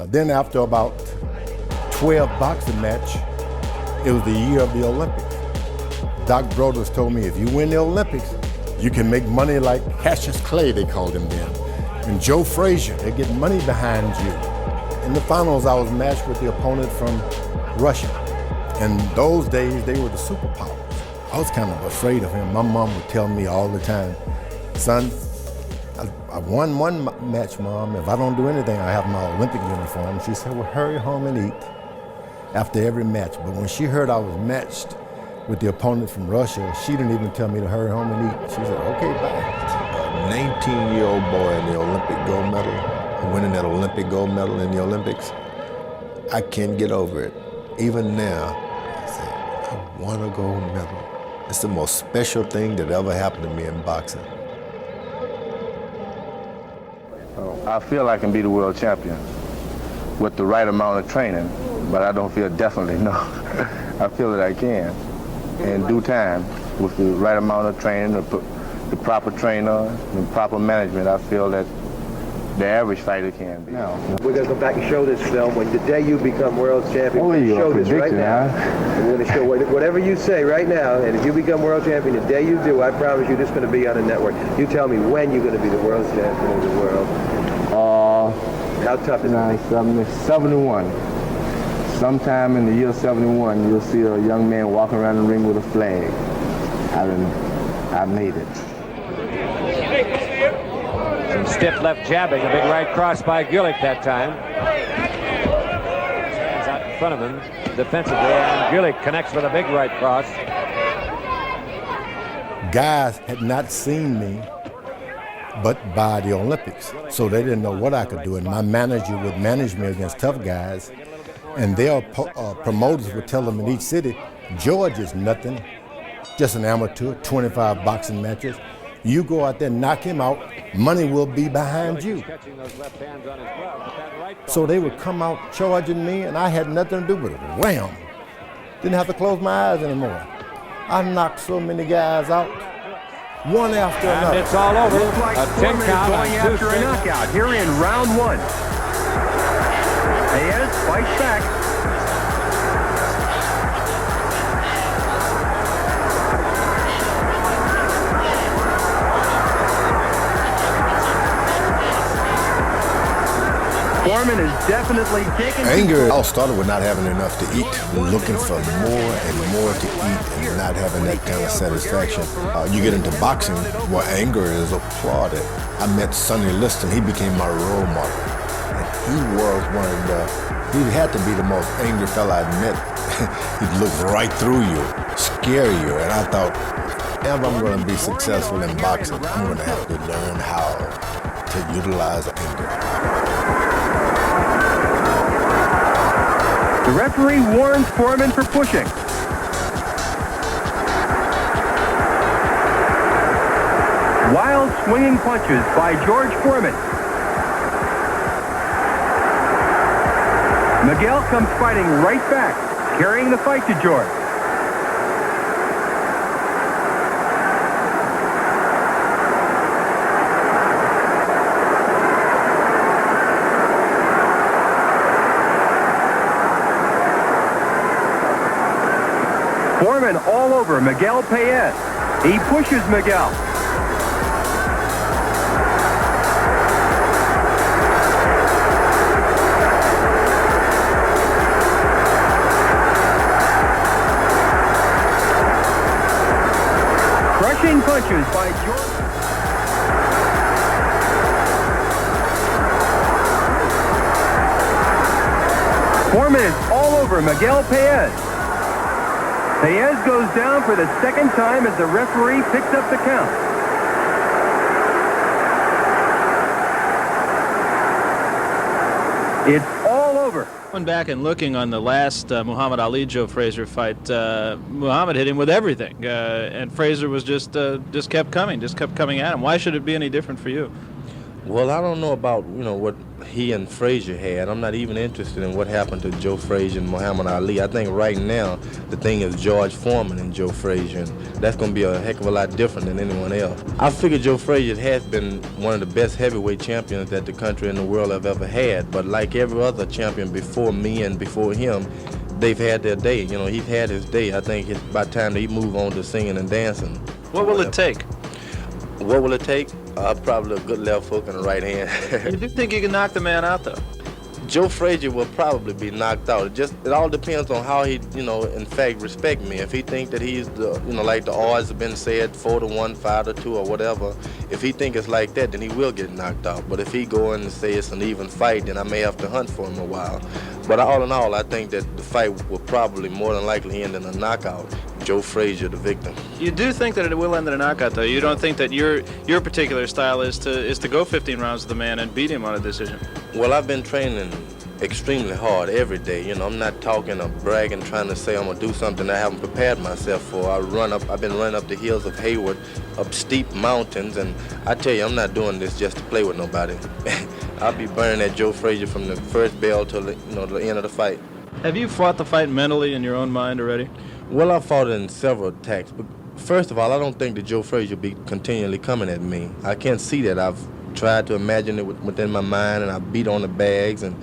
Then after about 12 boxing match, it was the year of the Olympics. Doc Broders told me, if you win the Olympics, you can make money like Cassius Clay, they called him then, and Joe Frazier. They get money behind you. In the finals, I was matched with the opponent from Russia. And those days, they were the superpowers. I was kind of afraid of him. My mom would tell me all the time, son, I won one match, Mom. If I don't do anything, I have my Olympic uniform. She said, well, hurry home and eat after every match. But when she heard I was matched with the opponent from Russia, she didn't even tell me to hurry home and eat. She said, okay, bye. A 19-year-old boy in the Olympic gold medal, winning that Olympic gold medal in the Olympics, I can't get over it. Even now, I say, I won a gold medal. It's the most special thing that ever happened to me in boxing. I feel I can be the world champion with the right amount of training, but I don't feel definitely, no. I feel that I can in due time with the right amount of training, the proper trainer, the proper management. I feel that the average fighter can be. Now, we're going to come back and show this film. When the day you become world champion, we're going to show this right now. And we're going to show whatever you say right now, and if you become world champion, the day you do, I promise you this is going to be on the network. You tell me when you're going to be the world champion of the world. How tough is it? 71. Sometime in the year 71, you'll see a young man walking around the ring with a flag. I made it. Some stiff left jabbing, a big right cross by Gillick that time. Stands out in front of him defensively, and Gillick connects with a big right cross. Guys had not seen me but by the Olympics, so they didn't know what I could do, and my manager would manage me against tough guys, and their promoters would tell them in each city, George is nothing, just an amateur, 25 boxing matches. You go out there and knock him out, money will be behind you. So they would come out charging me, and I had nothing to do with it. Wham! Didn't have to close my eyes anymore. I knocked so many guys out, one after another. And it's all over. Looks like Foreman is going after a knockout here in round one. Reyes fights back. Foreman is definitely taking Anger all started with not having enough to eat, looking for more and more to eat and not having that kind of satisfaction. You get into boxing where anger is applauded. I met Sonny Liston. He became my role model. And he was he had to be the most angry fella I'd met. He'd look right through you, scare you. And I thought, if I'm going to be successful in boxing, I'm going to have to learn how to utilize anger. The referee warns Foreman for pushing. Wild swinging punches by George Foreman. Miguel comes fighting right back, carrying the fight to George. Foreman all over Miguel Reyes. He pushes Miguel. Crushing punches by George. Foreman is all over Miguel Reyes. Reyes goes down for the second time as the referee picks up the count. It's all over. Going back and looking on the last Muhammad Ali-Joe Frazier fight, Muhammad hit him with everything, and Frazier was just kept coming at him. Why should it be any different for you? Well, I don't know about, what he and Frazier had. I'm not even interested in what happened to Joe Frazier and Muhammad Ali. I think right now the thing is George Foreman and Joe Frazier, and that's going to be a heck of a lot different than anyone else. I figure Joe Frazier has been one of the best heavyweight champions that the country and the world have ever had, but like every other champion before me and before him, they've had their day. He's had his day. I think it's about time that he move on to singing and dancing. What will it take? What will it take? Probably a good left hook and a right hand. You do think you can knock the man out, though? Joe Frazier will probably be knocked out. It all depends on how he, in fact, respect me. If he think that he's like the odds have been said, 4-1, 5-2, or whatever. If he think it's like that, then he will get knocked out. But if he go in and say it's an even fight, then I may have to hunt for him a while. But all in all, I think that the fight will probably more than likely end in a knockout. Joe Frazier, the victim. You do think that it will end in a knockout, though. You don't think that your particular style is to go 15 rounds with the man and beat him on a decision? Well, I've been training extremely hard every day. I'm not talking or bragging, trying to say I'm gonna do something I haven't prepared myself for. I've been running up the hills of Hayward, up steep mountains, and I tell you, I'm not doing this just to play with nobody. I'll be burning that Joe Frazier from the first bell till the end of the fight. Have you fought the fight mentally in your own mind already? Well, I fought in several attacks, but first of all, I don't think that Joe Frazier will be continually coming at me. I can't see that. I've tried to imagine it within my mind, and I beat on the bags and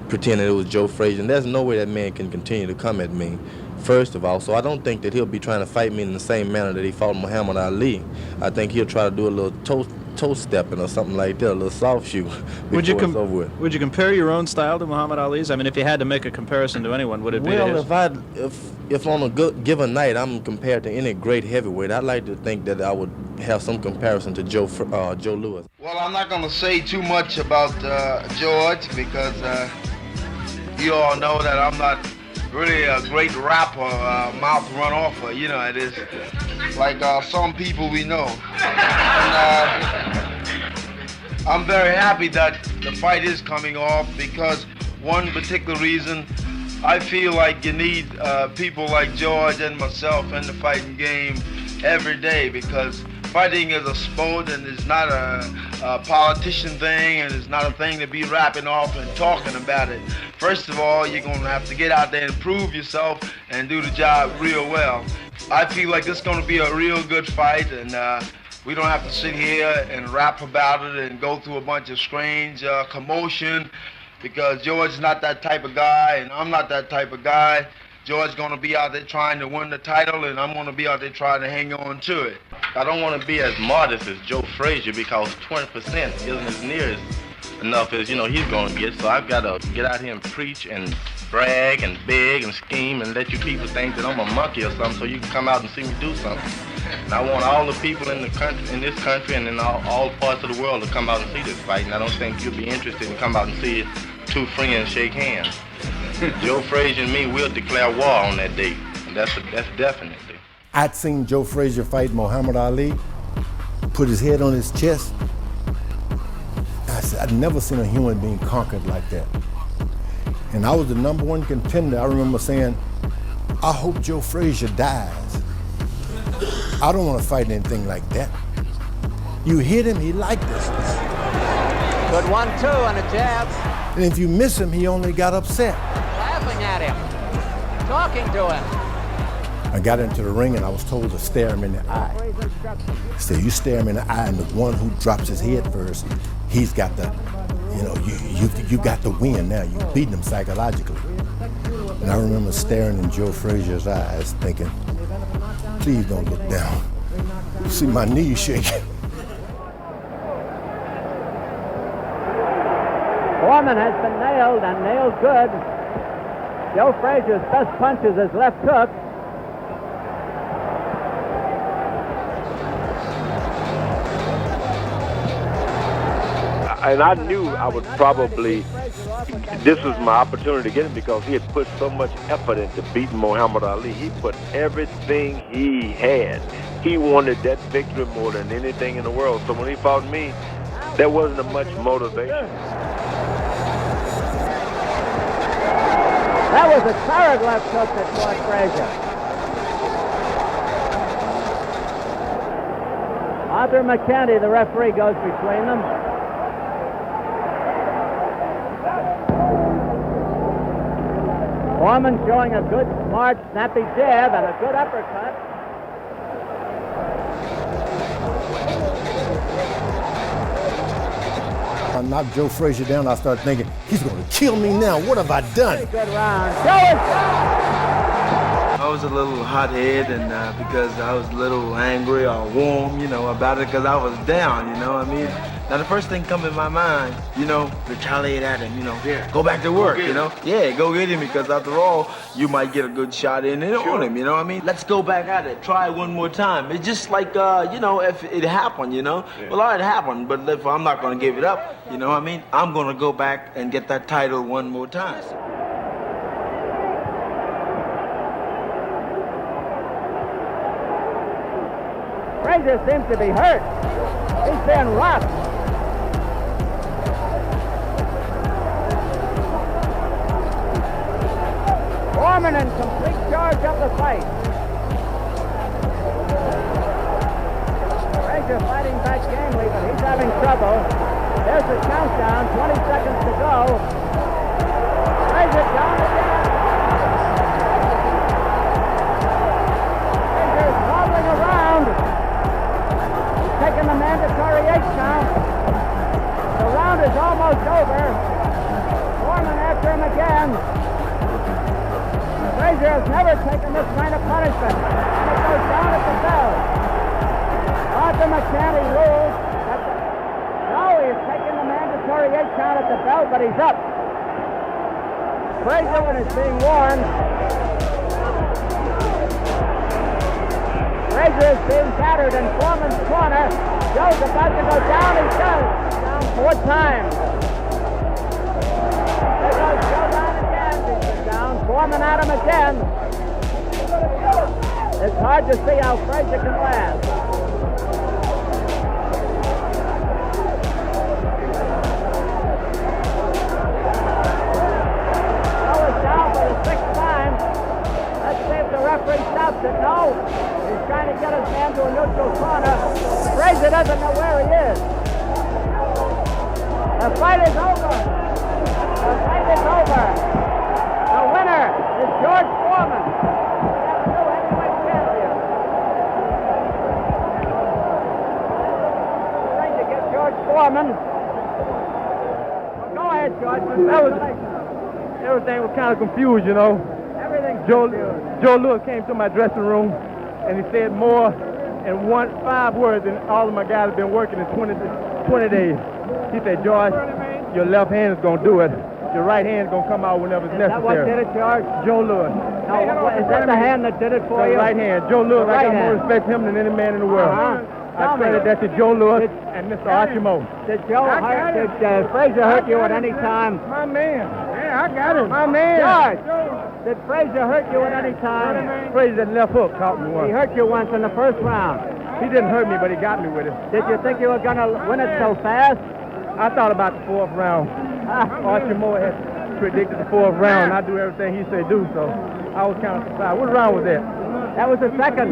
pretended it was Joe Frazier. And there's no way that man can continue to come at me, first of all. So I don't think that he'll be trying to fight me in the same manner that he fought Muhammad Ali. I think he'll try to do a little toe stepping or something like that, a little soft shoe before it's over with. Would you compare your own style to Muhammad Ali's? I mean, if you had to make a comparison to anyone, would it be to his? Well, if on a given night I'm compared to any great heavyweight, I'd like to think that I would have some comparison to Joe Louis. Well, I'm not going to say too much about George because you all know that I'm not really a great rapper, mouth run offer. It is like some people we know. And I'm very happy that the fight is coming off because one particular reason, I feel like you need people like George and myself in the fighting game every day because fighting is a sport and it's not a politician thing and it's not a thing to be rapping off and talking about it. First of all, you're going to have to get out there and prove yourself and do the job real well. I feel like this is going to be a real good fight and we don't have to sit here and rap about it and go through a bunch of strange commotion because George's not that type of guy and I'm not that type of guy. George's going to be out there trying to win the title and I'm going to be out there trying to hang on to it. I don't want to be as modest as Joe Frazier because 20% isn't as near as enough as he's going to get. So I've got to get out here and preach and brag and beg and scheme and let you people think that I'm a monkey or something so you can come out and see me do something. And I want all the people in this country and in all parts of the world to come out and see this fight. And I don't think you'll be interested in come out and see two friends shake hands. Joe Frazier and me will declare war on that date. And that's definitely. I'd seen Joe Frazier fight Muhammad Ali, put his head on his chest. I said, I'd never seen a human being conquered like that. And I was the #1 contender. I remember saying, I hope Joe Frazier dies. I don't want to fight anything like that. You hit him, he liked it. Good 1-2 and a jab. And if you miss him, he only got upset. Laughing at him, talking to him. I got into the ring and I was told to stare him in the eye. So you stare him in the eye and the one who drops his head first, he's got the, you got the win now. You beating him psychologically. And I remember staring in Joe Frazier's eyes thinking, please don't look down. See my knees shaking. Foreman has been nailed and nailed good. Joe Frazier's best punch is his left hook. And I knew I would probably, this was my opportunity to get him because he had put so much effort into beating Muhammad Ali. He put everything he had. He wanted that victory more than anything in the world. So when he fought me, there wasn't much motivation. That was a third left hook that caught Frazier. Arthur McKenty, the referee, goes between them. Foreman showing a good, smart, snappy jab and a good uppercut. I knocked Joe Frazier down. I started thinking, he's going to kill me now. What have I done? Good round. Joe I was a little hot-headed and because I was a little angry or warm, about it because I was down, what I mean? Now, the first thing come in my mind, retaliate at him, go back to work, Yeah, go get him because after all, you might get a good shot in and on him, what I mean? Let's go back at it. Try one more time. It's just like, if it happened, Well, it happened, but if I'm not going to give it up, what I mean? I'm going to go back and get that title one more time. Frazier seems to be hurt. He's been rocked. Foreman in complete charge of the fight. Frazier fighting back gamely, but he's having trouble. There's the countdown, 20 seconds to go. Frazier down again. Frazier's wobbling around. Taking the mandatory 8 count. The round is almost over. Foreman after him again. Frazier has never taken this kind of punishment. And it goes down at the bell. Arthur McCanty rules that he's taking the mandatory 8 count at the bell, but he's up. Frazier is being warned. Frazier is being battered in Foreman's corner. Joe's about to go down. He does. Down 4 times. There goes Joe down again. He's down. Foreman at him again. It's hard to see how Frazier can last. Joe is down for the 6th time. Let's see if the referee stops it. No. He's trying to get his man to a neutral corner. Frazier doesn't know where he is. The fight is over. The fight is over. The winner is George Foreman. The new heavyweight champion. Trying to get George Foreman. Well, go ahead, George. Everything was kind of confused, Everything's confused. Joe Lewis came to my dressing room and he said more in 5 words than all of my guys have been working in 20 days. He said, George, your left hand is going to do it. Your right hand is going to come out whenever it's necessary. Is that what did it, George? Joe Lewis. No, is that the hand that did it for you? The right hand. Joe Lewis, I got more respect for him than any man in the world. I credit that to Joe Lewis and Mr. Archie Moe. Did Frazier hurt you at any time? My man. Yeah, I got him. My man. George, did Frazier hurt you at any time? Frazier left hook caught me once. He hurt you once in the first round. He didn't hurt me, but he got me with it. Did you think you were going to win it so fast? I thought about the 4th round. Archie Moe had predicted the 4th round. I do everything he said do, so I was kind of surprised. What round was that? That was the 2nd.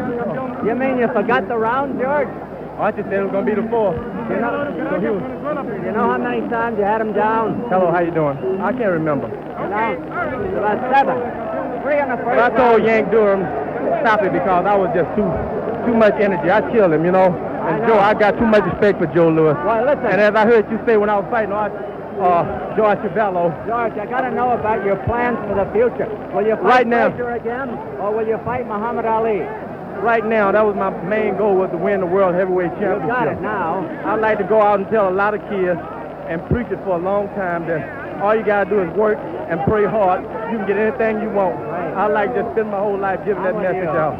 You mean you forgot the round, George? Archie said it was going to be the 4th. You know how many times you had him down? Hello, how you doing? I can't remember. About 7. 3 in the first round. I told Yank Durham stop it because I was just too much energy. I killed him, And Joe, I got too much respect for Joe Lewis. Well, listen. And as I heard you say when I was fighting George Chavello. George, I got to know about your plans for the future. Will you fight Frazier again, or will you fight Muhammad Ali? Right now, that was my main goal, was to win the World Heavyweight Championship. You got it now. I'd like to go out and tell a lot of kids and preach it for a long time that all you got to do is work and pray hard. You can get anything you want. Right. I like to spend my whole life giving that message out.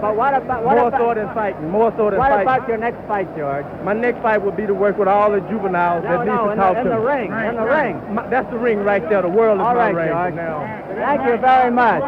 But what about... More so than fighting. More so than fighting. What about your next fight, George? My next fight would be to work with all the juveniles that need to talk to me. In the ring. In the ring. That's the ring right there. The world is my ring. All right, George. Now. Thank you very much.